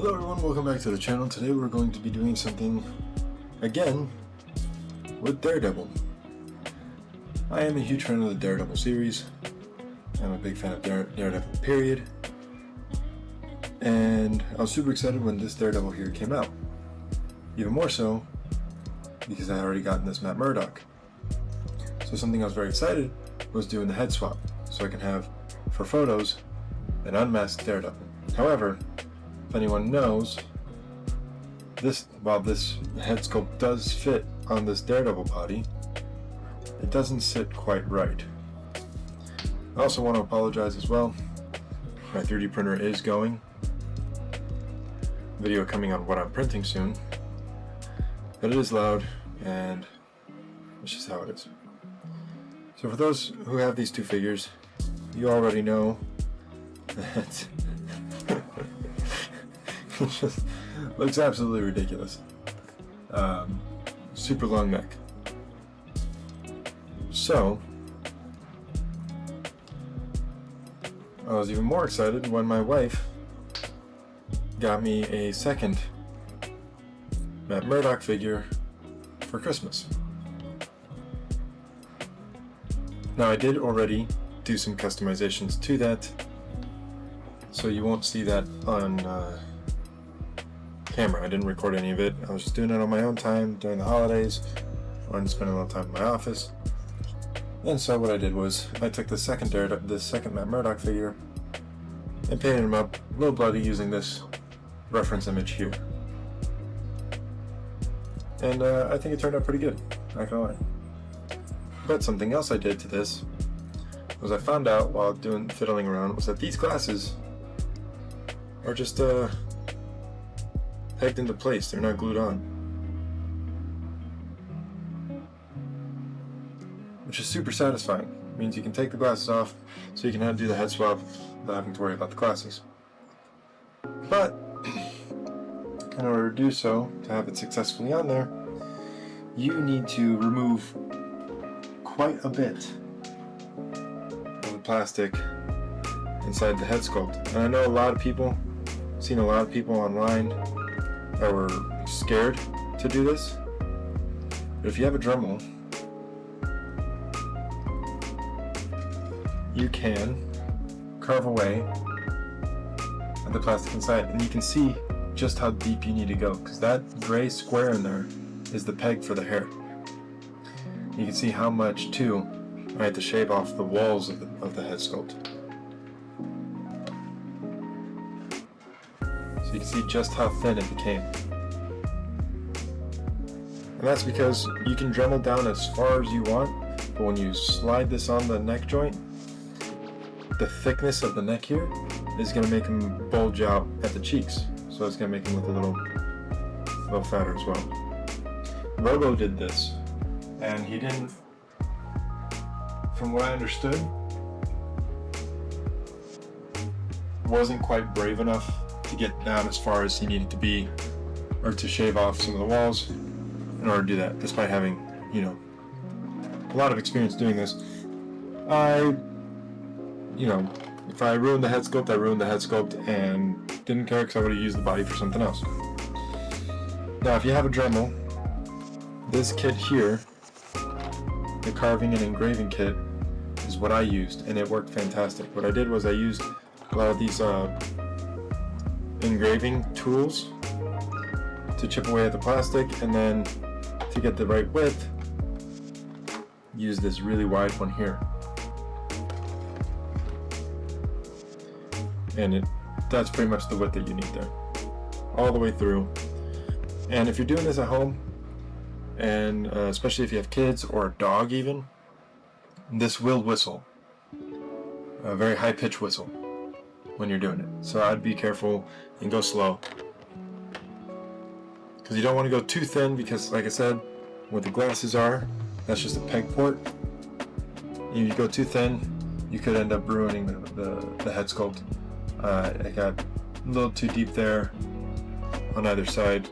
Hello everyone, welcome back to the channel. Today we're going to be doing something again with Daredevil. I am a huge fan of the Daredevil series. I'm a big fan of Daredevil period. And I was super excited when this Daredevil here came out. Even more so because I already gotten this Matt Murdock. So something I was very excited was doing the head swap, so I can have, for photos, an unmasked Daredevil. However, if anyone knows, while this head sculpt does fit on this Daredevil body, it doesn't sit quite right. I also want to apologize as well. My 3D printer is going. Video coming on what I'm printing soon. But it is loud, and it's just how it is. So for those who have these two figures, you already know that it just looks absolutely ridiculous. Super long neck. So I was even more excited when my wife got me a second Matt Murdock figure for Christmas. Now I did already do some customizations to that, so you won't see that on camera. I didn't record any of it. I was just doing it on my own time during the holidays. I wanted to spend a little time in my office. And so what I did was I took the second Matt Murdock figure and painted him up a little bloody using this reference image here. And I think it turned out pretty good, not gonna lie. But something else I did to this was I found out while fiddling around was that these glasses are just pegged into place. They're not glued on, which is super satisfying. It means you can take the glasses off so you can do the head swap without having to worry about the glasses. But in order to do so, to have it successfully on there, you need to remove quite a bit of the plastic inside the head sculpt. And I know seen a lot of people online that were scared to do this. But if you have a Dremel, you can carve away at the plastic inside, and you can see just how deep you need to go, because that gray square in there is the peg for the hair. You can see how much too I had to shave off the walls of the head sculpt. So you can see just how thin it became. And that's because you can Dremel down as far as you want, but when you slide this on the neck joint, the thickness of the neck here is going to make him bulge out at the cheeks. So it's going to make him look a little fatter as well. Robo did this, and he didn't, from what I understood, wasn't quite brave enough to get down as far as he needed to be, or to shave off some of the walls in order to do that, despite having, a lot of experience doing this. If I ruined the head sculpt, I ruined the head sculpt, and didn't care because I would have used the body for something else. Now, if you have a Dremel, this kit here, the carving and engraving kit, is what I used, and it worked fantastic. What I did was I used a lot of these engraving tools to chip away at the plastic, and then to get the right width, use this really wide one here. And that's pretty much the width that you need there, all the way through. And if you're doing this at home, and especially if you have kids or a dog even, this will whistle, a very high-pitched whistle when you're doing it. So I'd be careful and go slow, because you don't want to go too thin, because like I said, where the glasses are, that's just a peg port. If you go too thin, you could end up ruining the head sculpt. I got a little too deep there on either side,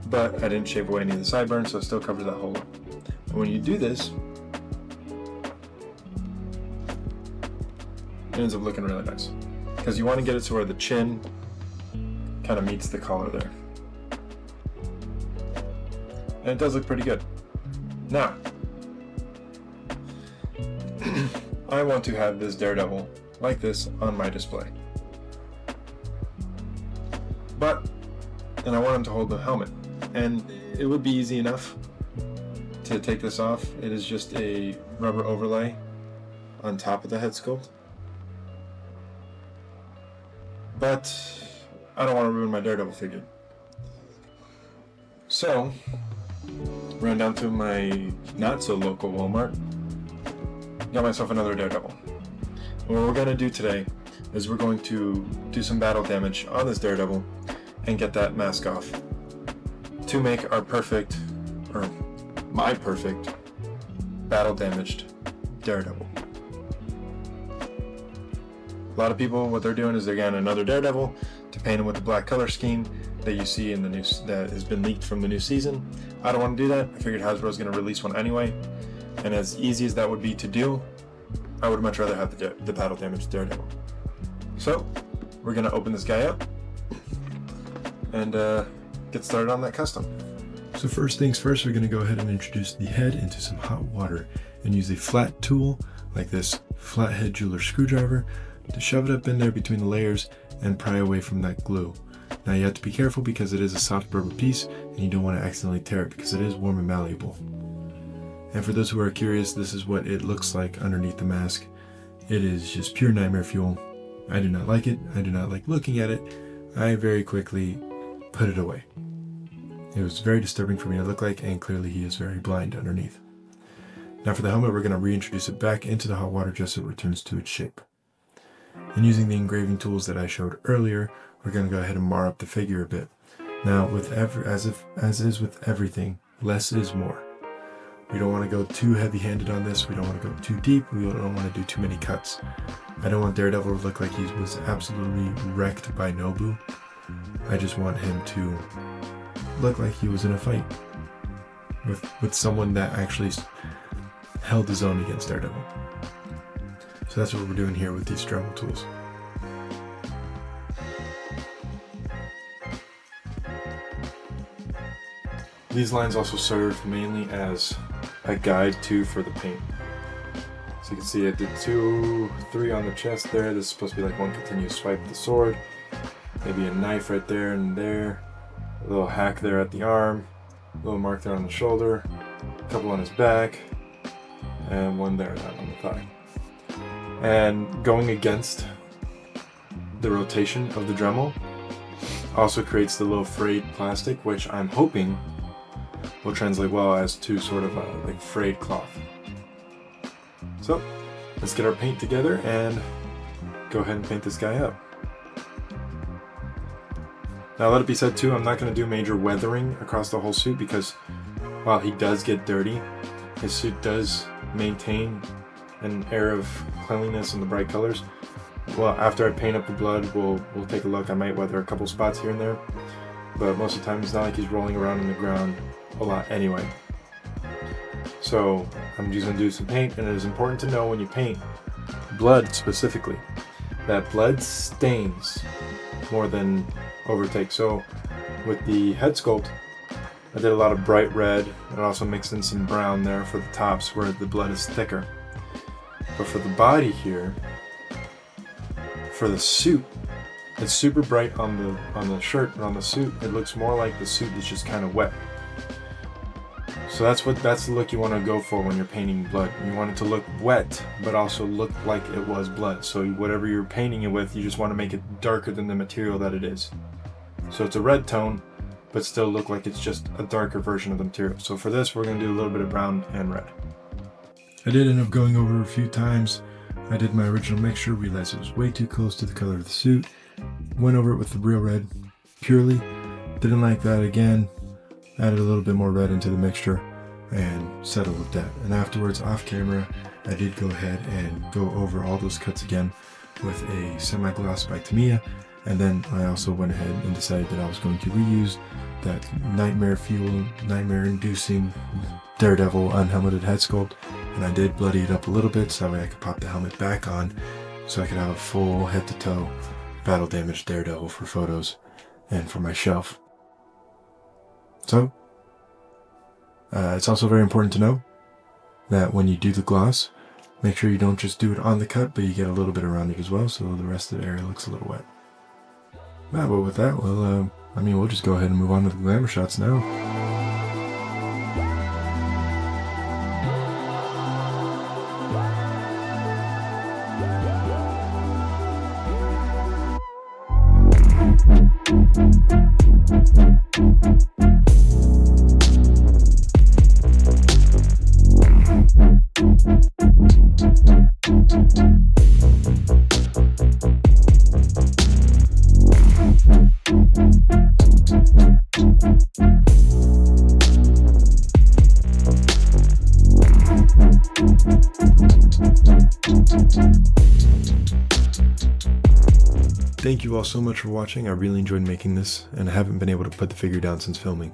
but I didn't shave away any of the sideburns, so it still covers that hole. And when you do this, it ends up looking really nice, because you want to get it to where the chin kind of meets the collar there. And it does look pretty good. Now, I want to have this Daredevil like this on my display. And I want him to hold the helmet. And it would be easy enough to take this off. It is just a rubber overlay on top of the head sculpt. But I don't want to ruin my Daredevil figure. So, ran down to my not so local Walmart, got myself another Daredevil. And what we're going to do today is we're going to do some battle damage on this Daredevil and get that mask off to make our perfect, or my perfect, battle damaged Daredevil. A lot of people, what they're doing is they're getting another Daredevil to paint him with the black color scheme that you see in the new, that has been leaked from the new season. I don't want to do that. I figured Hasbro's going to release one anyway, and as easy as that would be to do, I would much rather have the battle damaged Daredevil. So we're going to open this guy up and get started on that custom. So first things first, we're going to go ahead and introduce the head into some hot water and use a flat tool like this flathead jeweler screwdriver to shove it up in there between the layers and pry away from that glue. Now you have to be careful because it is a soft rubber piece and you don't want to accidentally tear it because it is warm and malleable. And for those who are curious, this is what it looks like underneath the mask. It is just pure nightmare fuel. I do not like it. I do not like looking at it. I very quickly put it away. It was very disturbing for me to look like, and clearly he is very blind underneath. Now for the helmet, we're going to reintroduce it back into the hot water just so it returns to its shape. And using the engraving tools that I showed earlier, we're going to go ahead and mar up the figure a bit. Now, as is with everything, less is more. We don't want to go too heavy-handed on this. We don't want to go too deep. We don't want to do too many cuts. I don't want Daredevil to look like he was absolutely wrecked by Nobu. I just want him to look like he was in a fight with someone that actually held his own against Daredevil. So that's what we're doing here with these Dremel tools. These lines also serve mainly as a guide too for the paint. So you can see I did 2, 3 on the chest there. This is supposed to be like one continuous swipe of the sword. Maybe a knife right there and there. A little hack there at the arm. A little mark there on the shoulder. A couple on his back. And one there down on the thigh. And going against the rotation of the Dremel also creates the little frayed plastic, which I'm hoping will translate well as to sort of like frayed cloth. So let's get our paint together and go ahead and paint this guy up. Now let it be said too, I'm not going to do major weathering across the whole suit because while he does get dirty, his suit does maintain an air of cleanliness and the bright colors. Well, after I paint up the blood, we'll take a look. I might weather a couple spots here and there, but most of the time it's not like he's rolling around in the ground a lot anyway. So I'm just going to do some paint, and it is important to know when you paint blood specifically that blood stains more than overtakes. So with the head sculpt, I did a lot of bright red and also mixed in some brown there for the tops where the blood is thicker. But for the body here, for the suit, it's super bright on the shirt, but on the suit it looks more like the suit is just kind of wet. So that's the look you want to go for when you're painting blood. You want it to look wet, but also look like it was blood. So whatever you're painting it with, you just want to make it darker than the material that it is. So it's a red tone, but still look like it's just a darker version of the material. So for this, we're going to do a little bit of brown and red. I did end up going over a few times. I did my original mixture, realized it was way too close to the color of the suit. Went over it with the real red purely. Didn't like that again. Added a little bit more red into the mixture and settled with that. And afterwards, off camera, I did go ahead and go over all those cuts again with a semi-gloss by Tamiya. And then I also went ahead and decided that I was going to reuse that nightmare fuel, nightmare-inducing Daredevil unhelmeted head sculpt. And I did bloody it up a little bit so that way I could pop the helmet back on so I could have a full head-to-toe battle-damaged Daredevil for photos and for my shelf. So, it's also very important to know that when you do the gloss, make sure you don't just do it on the cut, but you get a little bit around it as well, so the rest of the area looks a little wet. But with that, we'll just go ahead and move on to the glamour shots now. Thank you all so much for watching. I really enjoyed making this, and I haven't been able to put the figure down since filming.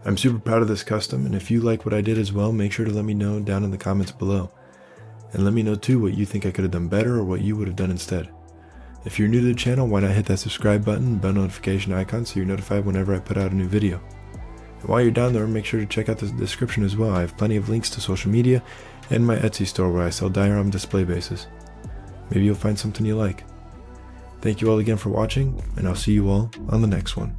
I'm super proud of this custom, and if you like what I did as well, make sure to let me know down in the comments below. And let me know too what you think I could have done better or what you would have done instead. If you're new to the channel, why not hit that subscribe button, bell notification icon so you're notified whenever I put out a new video. And while you're down there, make sure to check out the description as well. I have plenty of links to social media and my Etsy store where I sell diorama display bases. Maybe you'll find something you like. Thank you all again for watching, and I'll see you all on the next one.